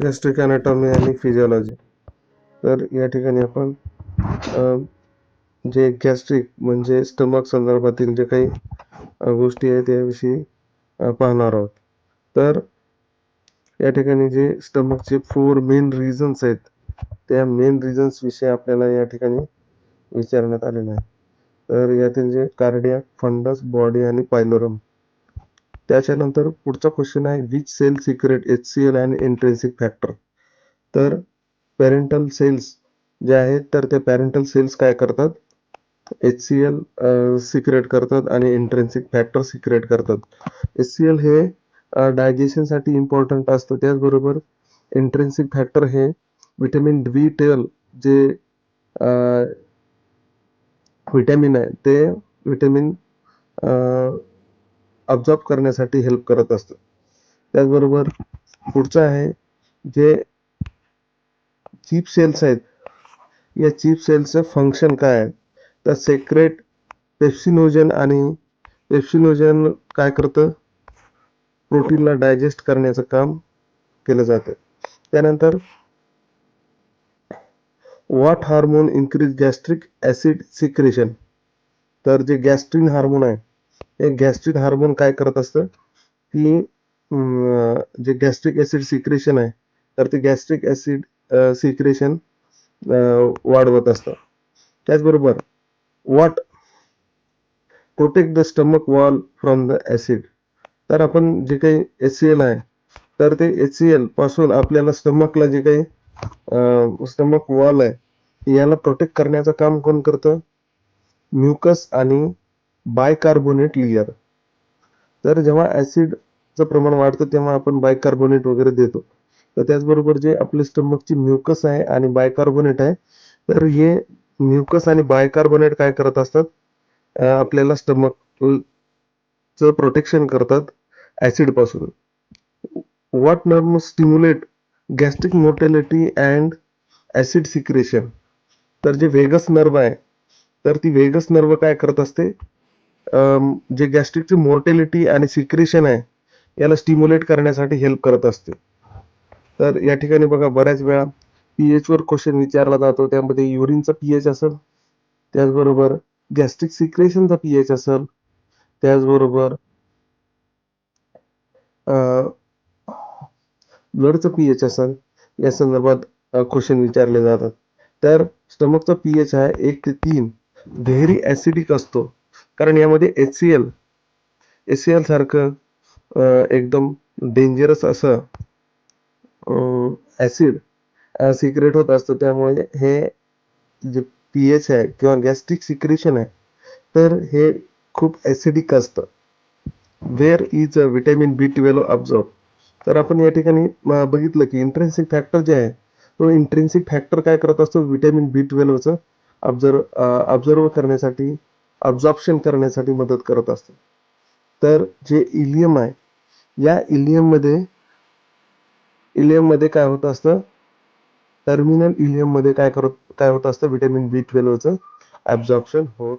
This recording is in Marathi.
गॅस्ट्रिक अनाटॉमी आणि फिजिओलॉजी. तर या ठिकाणी आपण जे गॅस्ट्रिक म्हणजे स्टमक संदर्भातील जे काही गोष्टी आहेत याविषयी पाहणार आहोत. तर या ठिकाणी जे स्टमकचे 4 मेन रिझन्स आहेत, त्या मेन रिझन्स विषयी आपल्याला या ठिकाणी विचारण्यात आलेलं आहे. तर यातील जे कार्डियाक, फंडस, बॉडी आणि पायलोरम. त्याच्यानंतर पुढचा क्वेश्चन आहे, which cell secrete HCl and intrinsic factor. तर पॅरेंटल सेल्स जे आहेत, तर ते पॅरेंटल सेल्स काय करतात, HCl सिक्रेट करतात आणि इंट्रिन्सिक फॅक्टर सिक्रेट करतात. HCl हे डायजेशनसाठी इम्पॉर्टंट असतं. त्याचबरोबर इंट्रिन्सिक फॅक्टर हे व्हिटॅमिन B12 जे व्हिटॅमिन आहे ते व्हिटॅमिन अब्झॉर्ब करण्यासाठी हेल्प करत असतं. त्याचबरोबर पुढचं आहे, जे चीफ सेल्स आहेत, या चीफ सेल्सचं फंक्शन काय आहे, तर सेक्रेट पेप्सिनोजन. आणि पेप्सिनोजन काय करतं, प्रोटीनला डायजेस्ट करण्याचं काम केलं जातं. त्यानंतर what hormone increase gastric acid secretion. तर जे गॅस्ट्रिन हार्मोन आहे, हे गॅस्ट्रिक हार्मोन काय करत असतं की जे गॅस्ट्रिक ऍसिड सिक्रेशन आहे, तर ते गॅस्ट्रिक ऍसिड सिक्रेशन वाढवत असतं. त्याचबरोबर what protect the stomach wall from the acid. तर आपण जे काही HCl आहे, तर ते HCl पासून आपल्याला स्टमकला जे काही स्टमक वॉल आहे याला प्रोटेक्ट करण्याचं काम कोण करतं, म्युकस आणि बायकार्बोनेट लेयर. तर जेव्हा ऍसिडचं प्रमाण वाढतं तेव्हा आपण बायकार्बोनेट वगैरे देतो. तर त्याचबरोबर जे आपले स्टमकची म्युकस आहे आणि बायकार्बोनेट आहे, तर हे म्युकस आणि बायकार्बोनेट काय करत असतात, आपल्याला स्टमकचं प्रोटेक्शन करतात ऍसिड पासून. What nerve stimulate gastric motility and acid secretion. तर जे व्हेगस नर्व आहे, तर ती व्हेगस नर्व काय करत असते, जे गॅस्ट्रिकची मोर्टेलिटी आणि सिक्रेशन आहे याला स्टिम्युलेट करण्यासाठी हेल्प करत असते. तर या ठिकाणी बघा, बऱ्याच वेळा pH वर क्वेश्चन विचारला जातो. त्यामध्ये युरिनचा pH असेल, त्याचबरोबर गॅस्ट्रिक सिक्रेशनचा pH असेल, त्याचबरोबर ब्लडचं pH असेल, या संदर्भात क्वेश्चन विचारले जातात. तर स्टमकचा pH आहे 1 ते 3, व्हेरी ऍसिडिक असतो, कारण यामध्ये HCl सारखं एकदम डेंजरस असं ऍसिड सिक्रेट होत असतं. त्यामुळे हे जे pH आहे किंवा गॅस्ट्रिक सिक्रेशन आहे, तर हे खूप ऍसिडिक असतं. Where is vitamin B12 absorb. तर आपण या ठिकाणी बघितलं की इंट्रिन्सिक फॅक्टर जे आहे, तो इंट्रिन्सिक फॅक्टर काय करत असतो, व्हिटॅमिन B12चं ऑब्झर्व करण्यासाठी, अब्झॉर्प्शन करण्यासाठी मदत करत असतो. तर जे इलियम आहे, या इलियम मध्ये काय होत असतं, टर्मिनल इलियम मध्ये काय होत असतं, व्हिटॅमिन B12चं ऍब्झॉर्प्शन होत